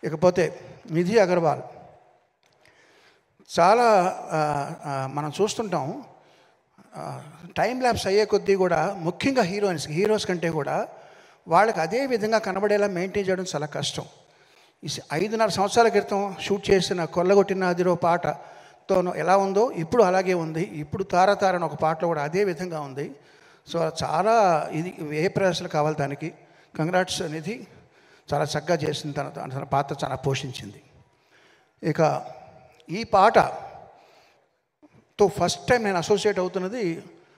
ఇకపోతే నిధి అగర్వాల్ చాలా మనం చూస్తుంటాం. టైం ల్యాప్స్ అయ్యే కొద్దీ కూడా ముఖ్యంగా హీరోస్ కంటే కూడా వాళ్ళకి అదే విధంగా కనబడేలా మెయింటైన్ చేయడం చాలా కష్టం. 5.5 సంవత్సరాల క్రితం షూట్ చేసిన కొల్లగొట్టిన అదిరో పాటతోనూ ఎలా ఉందో ఇప్పుడు అలాగే ఉంది. ఇప్పుడు తారతారని ఒక పాటలో కూడా అదే విధంగా ఉంది. సో చాలా ఇది ప్రయాసాలు కావాలి దానికి. కంగ్రాట్స్ నిధి, చాలా చక్కగా చేసింది, తన పాత్ర చాలా పోషించింది. ఇక ఈ పాటతో ఫస్ట్ టైం నేను అసోసియేట్ అవుతున్నది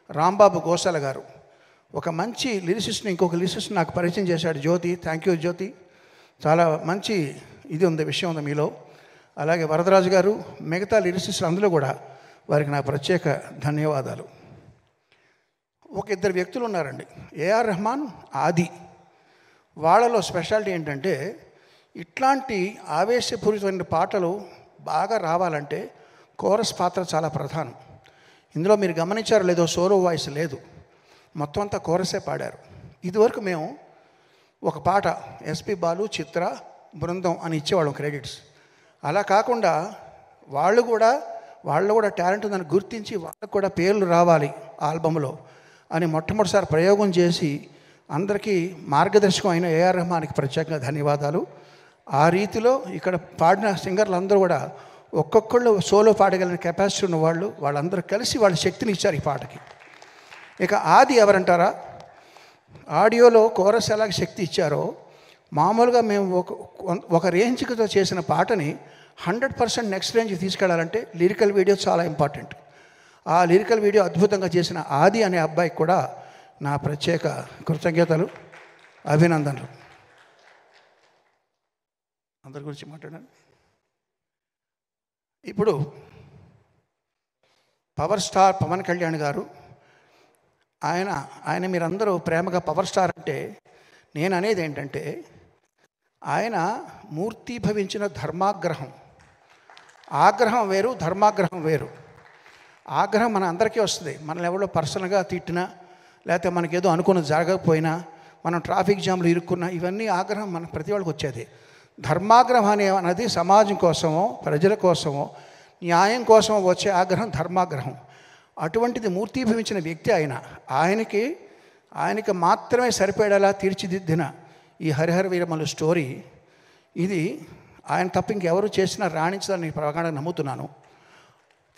రాంబాబు గోసాల గారు. ఒక మంచి లిరిసిస్ట్ని ఇంకొక లిరిసిస్ట్ నాకు పరిచయం చేశాడు, జ్యోతి. థ్యాంక్ యూ జ్యోతి, చాలా మంచి విషయం ఉంది మీలో. అలాగే వరదరాజు గారు, మిగతా లిరిసిస్టులు అందులో కూడా వారికి నా ప్రత్యేక ధన్యవాదాలు. ఒక 2 వ్యక్తులు ఉన్నారండి, ఏఆర్ రెహమాన్, ఆది. వాళ్ళలో స్పెషాలిటీ ఏంటంటే ఇట్లాంటి ఆవేశపూరితమైన పాటలు బాగా రావాలంటే కోరస్ పాత్ర చాలా ప్రధానం. ఇందులో మీరు గమనించారో లేదో సోలో వాయిస్ లేదు, మొత్తం అంతా కోరసే పాడారు. ఇదివరకు మేము ఒక పాట ఎస్పి బాలు, చిత్ర, బృందం అని ఇచ్చేవాళ్ళం క్రెడిట్స్. అలా కాకుండా వాళ్ళు కూడా టాలెంట్ ఉందని గుర్తించి వాళ్ళకు కూడా పేర్లు రావాలి ఆల్బంలో అని మొట్టమొదటిసారి ప్రయోగం చేసి అందరికీ మార్గదర్శకం అయిన ఏఆర్ రెహమాన్కి ప్రత్యేకంగా ధన్యవాదాలు. ఆ రీతిలో ఇక్కడ పాడిన సింగర్లు అందరూ కూడా ఒక్కొక్కళ్ళు సోలో పాడగలిగిన కెపాసిటీ ఉన్న వాళ్ళందరూ కలిసి వాళ్ళ శక్తిని ఇచ్చారు ఈ పాటకి. ఇక ఆది ఎవరంటారా, ఆడియోలో కోరస్ ఎలాగ శక్తి ఇచ్చారో మామూలుగా మేము ఒక రేంజ్తో చేసిన పాటని 100% నెక్స్ట్ రేంజ్కి తీసుకెళ్లాలంటే లిరికల్ వీడియో చాలా ఇంపార్టెంట్. ఆ లిరికల్ వీడియో అద్భుతంగా చేసిన ఆది అనే అబ్బాయికి కూడా నా ప్రత్యేక కృతజ్ఞతలు, అభినందనలు. అందరి గురించి మాట్లాడాను. ఇప్పుడు పవర్ స్టార్ పవన్ కళ్యాణ్ గారు, ఆయన మీరందరూ ప్రేమగా పవర్ స్టార్ అంటే నేను అనేది ఏంటంటే ఆయన మూర్తీభవించిన ధర్మాగ్రహం. ఆగ్రహం వేరు, ధర్మాగ్రహం వేరు. ఆగ్రహం మన అందరికీ వస్తుంది. మనల్ని ఎవరో పర్సనల్గా తిట్టినా, లేకపోతే మనకేదో అనుకున్నది జరగకపోయినా, మనం ట్రాఫిక్ జామ్లు ఇరుక్కున్నా, ఇవన్నీ ఆగ్రహం మన ప్రతి వాళ్ళకి వచ్చేది. ధర్మాగ్రహం అనేది సమాజం కోసమో, ప్రజల కోసమో, న్యాయం కోసమో వచ్చే ఆగ్రహం ధర్మాగ్రహం. అటువంటిది మూర్తీభవించిన వ్యక్తి ఆయనకి మాత్రమే సరిపడేలా తీర్చిదిద్దిన ఈ హరిహర వీరమల్లు స్టోరీ, ఇది ఆయన తప్ప ఇంకెవరు చేసినా రాణించాలని ప్రగాఢంగా నమ్ముతున్నాను.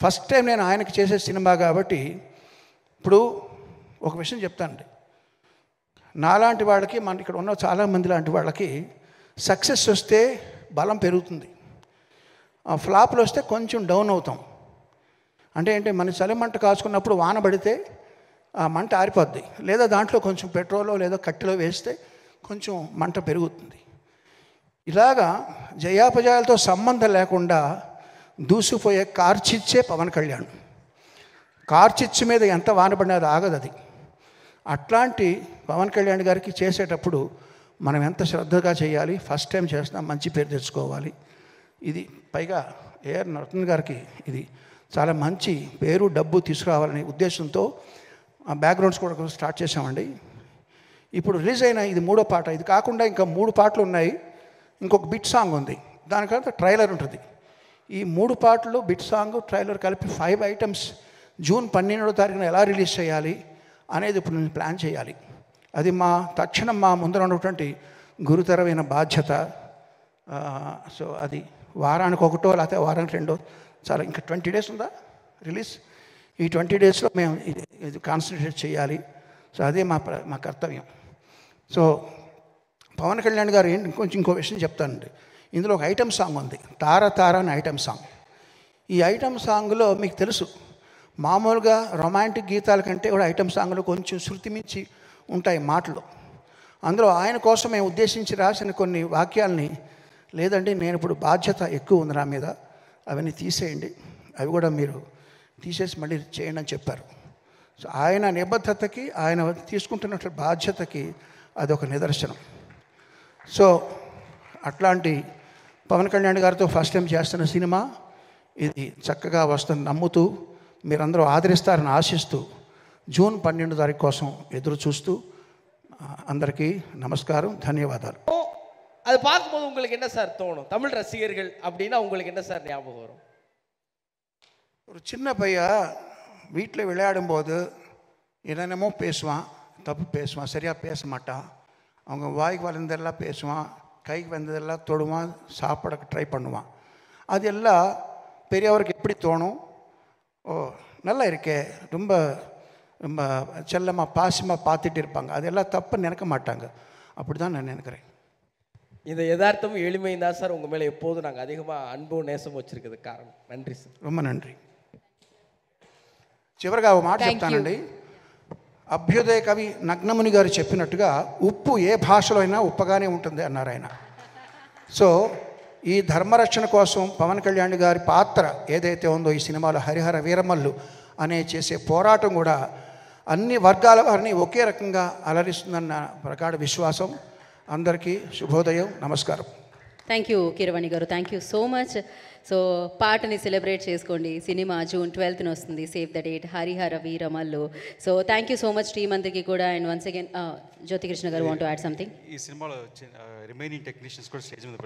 ఫస్ట్ టైం నేను ఆయనకి చేసే సినిమా కాబట్టి. ఇప్పుడు ఒక విషయం చెప్తానండి, నాలాంటి వాళ్ళకి, మన ఇక్కడ ఉన్న చాలామంది లాంటి వాళ్ళకి సక్సెస్ వస్తే బలం పెరుగుతుంది, ఫ్లాప్లు వస్తే కొంచెం డౌన్ అవుతాం. అంటే మన చలిమంట కాచుకున్నప్పుడు వాన పడితే ఆ మంట ఆరిపోద్ది, లేదా దాంట్లో కొంచెం పెట్రోలో లేదా కట్టెలో వేస్తే కొంచెం మంట పెరుగుతుంది. ఇలాగా జయాపజయాలతో సంబంధం లేకుండా దూసిపోయే కార్చిచ్చే పవన్ కళ్యాణ్. కార్చిచ్చు మీద ఎంత వాన పడినా అది ఆగదు. అది అట్లాంటి పవన్ కళ్యాణ్ గారికి చేసేటప్పుడు మనం ఎంత శ్రద్ధగా చేయాలి. ఫస్ట్ టైం చేస్తున్నాం, మంచి పేరు తెచ్చుకోవాలి. ఇది పైగా ఏఆర్ నరసింహన్ గారికి ఇది చాలా మంచి పేరు, డబ్బు తీసుకురావాలనే ఉద్దేశంతో బ్యాక్గ్రౌండ్స్ కూడా స్టార్ట్ చేసామండి. ఇప్పుడు రిలీజ్ అయిన ఇది 3వ పాట. ఇది కాకుండా ఇంకా 3 పాటలు ఉన్నాయి, ఇంకొక బిట్ సాంగ్ ఉంది, దానికంతా ట్రైలర్ ఉంటుంది. ఈ 3 పాటలు, బిట్ సాంగ్, ట్రైలర్ కలిపి 5 ఐటమ్స్ జూన్ 12వ తారీఖున ఎలా రిలీజ్ చేయాలి అనేది ఇప్పుడు నేను ప్లాన్ చేయాలి. అది తక్షణం మా ముందర ఉన్నటువంటి గురుతరమైన బాధ్యత. సో అది వారానికి 1 లేకపోతే వారానికి 2, చాలా ఇంకా 20 డేస్ ఉందా రిలీజ్. ఈ 20 డేస్లో మేము ఇది కాన్సన్ట్రేట్ చేయాలి. సో అదే మా కర్తవ్యం. సో పవన్ కళ్యాణ్ గారు ఇంకో విషయం చెప్తానండి. ఇందులో ఒక ఐటమ్ సాంగ్ ఉంది, తార తార అని ఐటమ్ సాంగ్. ఈ ఐటమ్ సాంగ్లో మీకు తెలుసు, మామూలుగా రొమాంటిక్ గీతాల కంటే కూడా ఐటమ్ సాంగ్లో కొంచెం శృతి మించి ఉంటాయి మాటలు. అందులో ఆయన కోసం మేము ఉద్దేశించి రాసిన కొన్ని వాక్యాలని, లేదండి నేను ఇప్పుడు బాధ్యత ఎక్కువ ఉంది నా మీద, అవన్నీ తీసేయండి, అవి కూడా మీరు తీసేసి మళ్ళీ చేయండి అని చెప్పారు. సో ఆయన నిబద్ధతకి, ఆయన తీసుకుంటున్న బాధ్యతకి అదొక నిదర్శనం. సో అట్లాంటి పవన్ కళ్యాణ్ గారితో ఫస్ట్ టైం చేస్తున్న సినిమా ఇది చక్కగా వస్తుందని నమ్ముతూ, మీరందరూ ఆదరిస్తారని ఆశిస్తూ, జూన్ 12వ తారీఖు కోసం ఎదురు చూస్తూ అందరికీ నమస్కారం, ధన్యవాదాలు. அது பார்க்கும்போது உங்களுக்கு என்ன சார் தோணும்? தமிழ் ரசிகர்கள் அப்படின்னா உங்களுக்கு என்ன சார் ஞாபகம் வரும்? ஒரு சின்ன பையன் வீட்டில் விளையாடும்போது என்னென்னமோ பேசுவான், தப்பு பேசுவான், சரியாக பேச மாட்டான். அவங்க வாய்க்கு வளர்ந்ததெல்லாம் பேசுவான், கைக்கு வந்ததெல்லாம் தொடுவான், சாப்பிட ட்ரை பண்ணுவான். அது எல்லாம் பெரியவருக்கு எப்படி தோணும்? ஓ நல்லா இருக்கே, ரொம்ப ரொம்ப செல்லமாக பாசமாக பார்த்துட்டு இருப்பாங்க. அதெல்லாம் தப்பு நினைக்க மாட்டாங்க. அப்படி தான் நான் நினைக்கிறேன். இந்த யதார்த்தமும் எளிமையும் தான் சார் உங்கள் மேலே எப்போதும் நாங்கள் அதிகமாக అன்பும் నేసం வச்சிருக்கிறதுக்கு காரணம். நன்றி సార్. ரொம்ப నன்றి. చివరిగా ఒక మాట చెప్తానండి. అభ్యుదయ కవి నగ్నముని గారు చెప్పినట్టుగా ఉప్పు ఏ భాషలో అయినా ఉప్పగానే ఉంటుంది అన్నారు ఆయన. సో ఈ ధర్మరక్షణ కోసం పవన్ కళ్యాణ్ గారి పాత్ర ఏదైతే ఉందో ఈ సినిమాలో హరిహర వీరమల్లు అనే చేసే పోరాటం కూడా అన్ని వర్గాల వారిని ఒకే రకంగా అలరిస్తుందన్న ప్రగాఢ విశ్వాసం. అందరికీ శుభోదయం, నమస్కారం. థ్యాంక్ యూ కీరవాణి గారు, thank you so much. So పాటని సెలబ్రేట్ చేసుకోండి. సినిమా జూన్ 12న వస్తుంది. Save the date, Harihara Veeramallu. So thank you so much team అందరికీ కూడా. అండ్ వన్స్ అగైన్ జ్యోతికృష్ణ గారు వాంట్ టు యాడ్ సంథింగ్. ఈ సినిమాలో రిమైనింగ్ టెక్నీషియన్స్ కూడా స్టేజ్ మీద